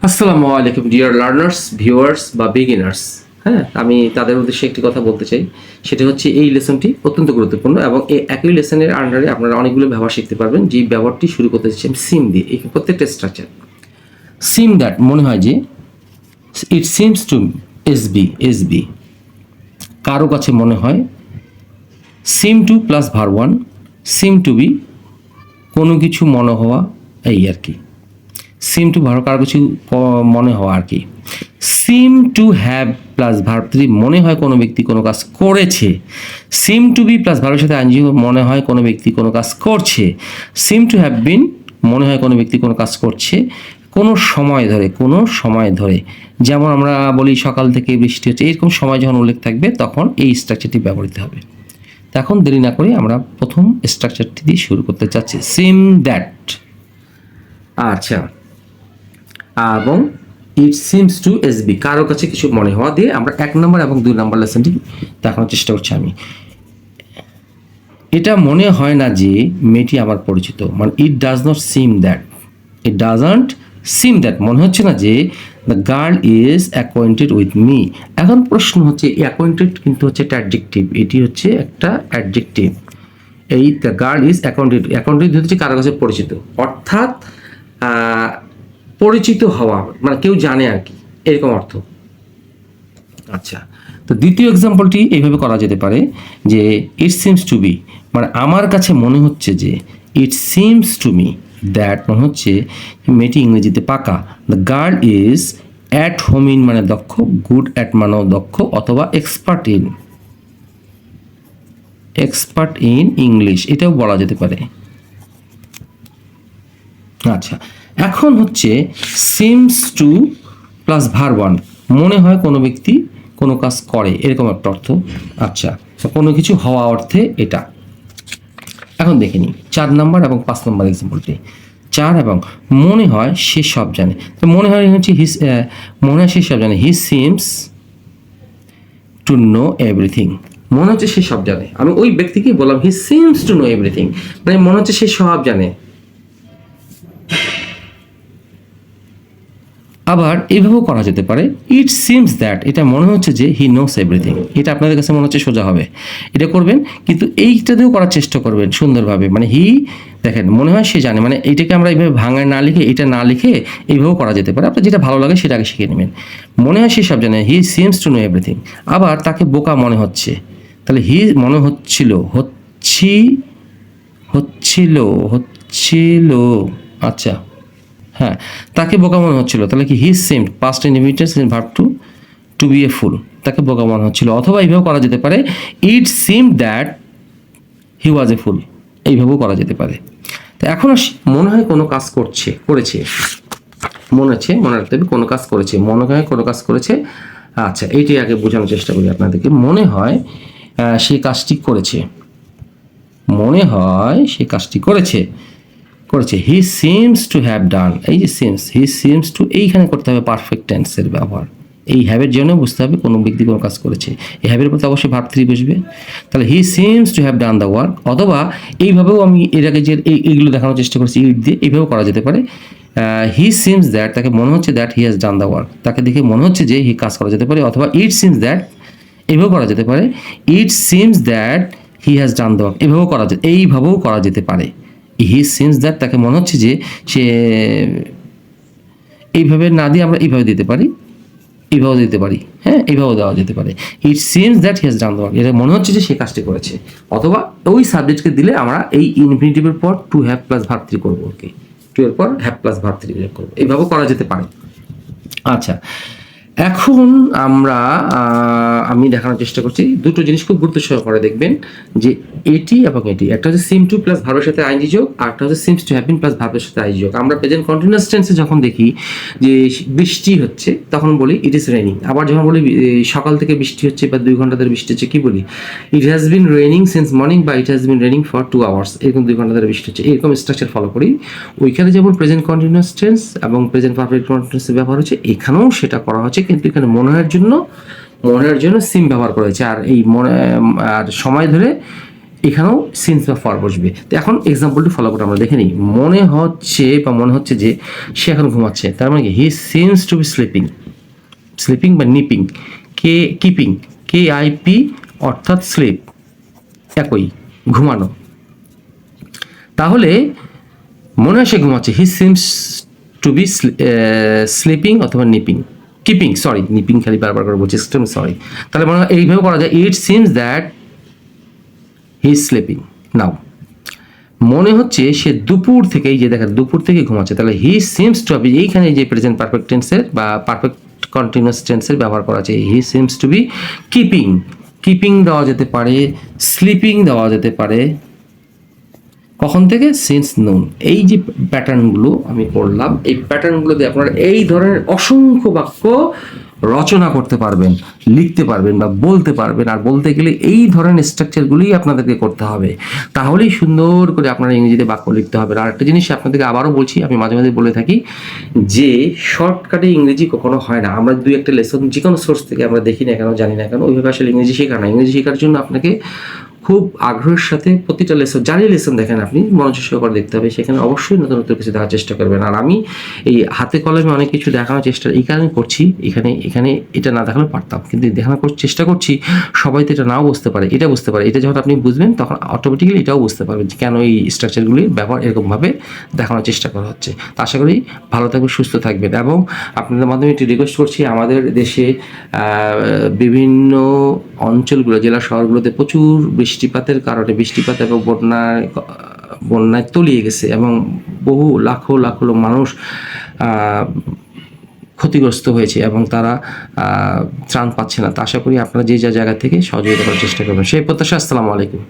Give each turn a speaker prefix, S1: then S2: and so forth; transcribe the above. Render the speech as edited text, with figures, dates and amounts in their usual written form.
S1: আসসালামু আলাইকুম dear learners, viewers বা বিগিনার্স। হ্যাঁ, আমি তাদের উদ্দেশ্যে একটি কথা বলতে চাই। সেটা হচ্ছে এই লেসনটি অত্যন্ত গুরুত্বপূর্ণ এবং এই একই লেসনের আন্ডারে আপনারা অনেকগুলো ব্যবহার শিখতে পারবেন। যেই ব্যবহারটি শুরু করতে চাচ্ছি আমি সিম দিয়ে। এই প্রত্যেকটা স্ট্রাকচার সিম দ্যাট মনে হয় যে ইট সিমস টু এসবি কারো কাছে মনে হয়। Seem to plus verb one, seem to B কোনো কিছু মনে হওয়া, এই আর কি। সিম টু ভার কারো কিছু মনে হওয়া আর কি। Seem to have plus verb three মনে হয় কোনো ব্যক্তি কোনো কাজ করেছে। সিম টু বি প্লাস ভার্বের সাথে আইনজি মনে হয় কোনো ব্যক্তি কোনো কাজ করছে। সিম টু হ্যাভ বিন মনে হয় কোনো ব্যক্তি কোনো কাজ করছে কোনো সময় ধরে যেমন আমরা বলি সকাল থেকে বৃষ্টি হচ্ছে, এরকম সময় যখন উল্লেখ থাকবে তখন এই স্ট্রাকচারটি ব্যবহৃত হবে। তো এখন দেরি না করে আমরা প্রথম স্ট্রাকচারটি দিয়ে শুরু করতে চাচ্ছি, সিম দ্যাট। আচ্ছা, এবং ইট সিমস টু এসবি কারো কাছে কিছু মনে হওয়া দিয়ে আমরা 1 নম্বর এবং 2 নম্বর লেসনটি দেখানোর চেষ্টা করছি। আমি এটা মনে হয় না যে মেয়েটি আমার পরিচিত, মানে it does not seem that, it doesn't seem that মনে হচ্ছে না যে the girl is acquainted with me. এখন প্রশ্ন হচ্ছে অ্যাকোয়েন্টেড কিন্তু হচ্ছে একটা অ্যাডজেক্টিভ, এটি হচ্ছে একটা অ্যাডজেক্টিভ। এই দ্য গার্ল ইজ অ্যাকোয়েন্টেড হচ্ছে কারো কাছে পরিচিত, অর্থাৎ পরিচিত হওয়া, মানে কেউ জানে আর কি, এরকম অর্থ। আচ্ছা, তো দ্বিতীয় এক্সাম্পলটি এইভাবে করা যেতে পারে যে ইট সিমস টু বি মানে আমার কাছে মনে হচ্ছে যে, it seems to me that মনে হচ্ছে মেয়েটি ইংরেজিতে পাকা। The girl is at home in মানে দক্ষ, গুড অ্যাট মানেও দক্ষ, অথবা এক্সপার্ট ইন ইংলিশ, এটাও বলা যেতে পারে। আচ্ছা, এখন হচ্ছে seems to plus verb one মনে হয় কোনো ব্যক্তি কোনো কাজ করে, এরকম একটা অর্থ। আচ্ছা, কোনো কিছু হওয়া অর্থে এটা। এখন দেখে নিই 4 নম্বর এবং 5 নম্বর এক্সাম্পলটি। 4 এবং মনে হয় সে সব জানে। তো মনে হয় হচ্ছে সে সব জানে, হি সিমস টু নো এভরিথিং। মনে হচ্ছে সে সব জানে, আমি ওই ব্যক্তিকে বললাম হি সিমস টু নো এভরিথিং, মানে মনে হচ্ছে সে সব জানে। আবার এইভাবেও করা যেতে পারে, ইট সিমস দ্যাট এটা মনে হচ্ছে যে হি নোস এভরিথিং। এটা আপনাদের কাছে মনে হচ্ছে সোজা হবে, এটা করবেন, কিন্তু এইটাতেও করার চেষ্টা করবেন সুন্দরভাবে। মানে দেখেন মনে হয় সে জানে, মানে এইটাকে আমরা এইভাবে ভাঙায় না লিখে, এটা না লিখে এইভাবেও করা যেতে পারে। আপনার যেটা ভালো লাগে সেটা আগে শিখে নেবেন। মনে হয় সে সব জানে, হি সিমস টু নো এভরিথিং। আবার তাকে বোকা মনে হচ্ছে, তাহলে হি মনে হচ্ছিল, হচ্ছিল। আচ্ছা, হ্যাঁ, তাকে বোকা মনে হচ্ছিল, তাহলে কি he seemed past indefinite verb to be a fool, তাকে বোকা মনে হচ্ছিল। অথবা এইভাবে করা যেতে পারে, ইট সিমড দ্যাট হি ওয়াজ এ ফুল, এইভাবেও করা যেতে পারে। তো এখন মনে হয় কোনো কাজ করেছে, মনে রাখতে হবে কোনো কাজ করেছে, মনে হয় কোনো কাজ করেছে। আচ্ছা, এইটি আগে বোঝানোর চেষ্টা করি আপনাদেরকে। মনে হয় সে কাজটি করেছে, হি সিমস টু হ্যাভ ডান। এই যে হি সিমস টু, এইখানে করতে হবে পারফেক্ট টেন্সের ব্যবহার। এই হ্যাভের জন্য বুঝতে হবে কোনো ব্যক্তি কোনো কাজ করেছে, এই হ্যাভের প্রতি অবশ্যই ভার্ব থ্রি বসবে। তাহলে হি seems to have done the work. অথবা এইভাবেও আমি এর আগে যে এইগুলো দেখানোর চেষ্টা করছি ইট দিয়ে, এইভাবেও করা যেতে পারে। হি সিমস দ্যাট তাকে মনে হচ্ছে that he has done the work, তাকে দেখে মনে হচ্ছে যে হি কাজ করা যেতে পারে। অথবা ইট সিমস দ্যাট, এইভাবেও করা যেতে পারে, it seems that he has done the work, এইভাবেও করা যেতে পারে। হি সিমস দ্যাট তাকে মনে হচ্ছে যে সে, এইভাবে না দিয়ে আমরা এইভাবে দিতে পারি, এইভাবে দিতে পারি, হ্যাঁ, এইভাবেও দেওয়া যেতে পারে। It seems that he has done the work, এটা মনে হচ্ছে যে সে কাজটি করেছে। অথবা ওই সাবজেক্টকে দিলে আমরা এই ইনফিনিটিভের পর two have plus verb three করবো, ওকে, টু এর পর হ্যাভ প্লাস ভার্ব থ্রি করবো, এইভাবেও করা যেতে পারে। আচ্ছা, এখন আমি দেখানোর চেষ্টা করছি দুটো জিনিস খুব গুরুত্ব সহকারে দেখবেন, যে এটি এবং এটি, একটা হচ্ছে সিম টু প্লাস ভার্বের সাথে আইনজি যোগ, আর একটা হচ্ছে seems to have been plus ভার্বের সাথে আইনজি যোগ। আমরা প্রেজেন্ট কন্টিনিউয়াস টেন্সে যখন দেখি যে বৃষ্টি হচ্ছে তখন বলি ইট ইজ রেনিং। আবার যখন বলি সকাল থেকে বৃষ্টি হচ্ছে বা 2 ঘন্টা ধরে বৃষ্টি হচ্ছে, কি বলি it has been raining since morning বা it has been raining for 2 hours, এরকম 2 ঘন্টা ধরে বৃষ্টি হচ্ছে। এরকম স্ট্রাকচার ফলো করি। ওইখানে যেমন প্রেজেন্ট কন্টিনিউয়াস টেন্স এবং প্রেজেন্ট পারফেক্ট কন্টিনিউয়াস ব্যবহার হচ্ছে, এখানেও সেটা করা হচ্ছে, কিন্তু এখানে মনে হয় জন্য সিম ব্যবহার করা হয়েছে। আর এই আর সময় ধরে এখানেও সিন্স বা ফর বসবে। তো এখন এক্সাম্পলটি ফলো করে আমরা দেখে নিই। মনে হচ্ছে যে সে এখন ঘুমাচ্ছে, তার মানে কি হি seems to be sleeping. Sleeping বা নিপিং, কিপিং, KIP অর্থাৎ স্লিপ, একই, ঘুমানো। তাহলে মনে হয় সে ঘুমাচ্ছে, হি সিমস টু বি স্লিপিং অথবা নিপিং, কিপিং, সরি নিপিং খালি বারবার করে বলছি, সরি। তাহলে মনে হয় এইভাবে করা যায়, it seems that he is sleeping now. মনে হচ্ছে সে দুপুর থেকে, এই যে দেখেন দুপুর থেকে ঘুমাচ্ছে, তাহলে হি সিমস টু বি, এইখানে যে প্রেজেন্ট পারফেক্ট টেন্সের বা পারফেক্ট কন্টিনিউয়াস টেন্সের ব্যবহার করা আছে, he seems to be keeping. Keeping দেওয়া যেতে পারে, স্লিপিং দেওয়া যেতে পারে, কখন থেকে, সিন্স নুন। এই যে প্যাটার্নগুলো আমি করলাম, এই প্যাটার্নগুলো দিয়ে আপনারা এই ধরনের অসংখ্য বাক্য রচনা করতে পারবেন, লিখতে পারবেন বা বলতে পারবেন। আর বলতে গেলে এই ধরনের স্ট্রাকচারগুলোই আপনাদেরকে করতে হবে, তাহলেই সুন্দর করে আপনারা ইংরেজিতে বাক্য লিখতে হবে। আর একটা জিনিস আপনাদেরকে আবারও বলছি, আমি মাঝে মাঝে বলে থাকি যে শর্টকাটে ইংরেজি কখনো হয় না। আমরা দুই একটা লেসন যে কোনো সোর্স থেকে আমরা দেখি না কেন, জানি না কেন, ওইভাবে আসলে ইংরেজি শেখা না। ইংরেজি শেখার জন্য আপনাকে খুব আগ্রহের সাথে প্রতিটা লেসন, যারই লেসন দেখেন আপনি মনোযোগ সহকারে দেখতে হবে, সেখানে অবশ্যই নতুন নতুন কিছু দেখার চেষ্টা করবেন। আর আমি এই হাতে কলমে অনেক কিছু দেখানোর চেষ্টা এই কারণে করছি, এখানে এটা না দেখালেও পারতাম, কিন্তু দেখানোর চেষ্টা করছি। সবাই তো এটা নাও বুঝতে পারে, এটা বুঝতে পারে, এটা যখন আপনি বুঝবেন তখন অটোমেটিক্যালি এটাও বুঝতে পারবেন যে কেন এই স্ট্রাকচারগুলির ব্যবহার এরকমভাবে দেখানোর চেষ্টা করা হচ্ছে। তো আশা করি ভালো থাকবেন, সুস্থ থাকবেন। এবং আপনাদের মাধ্যমে একটি রিকোয়েস্ট করছি, আমাদের দেশে বিভিন্ন অঞ্চলগুলো, জেলা শহরগুলোতে প্রচুর বৃষ্টিপাতের কারণে, বৃষ্টিপাত এবং বন্যায় তলিয়ে গেছে এবং বহু লাখো লাখো মানুষ ক্ষতিগ্রস্ত হয়েছে এবং তারা ত্রাণ পাচ্ছে না। তা আশা করি আপনারা যে যা জায়গা থেকে সহযোগিতা করার চেষ্টা করবেন, সেই প্রত্যাশা। আসসালামু আলাইকুম।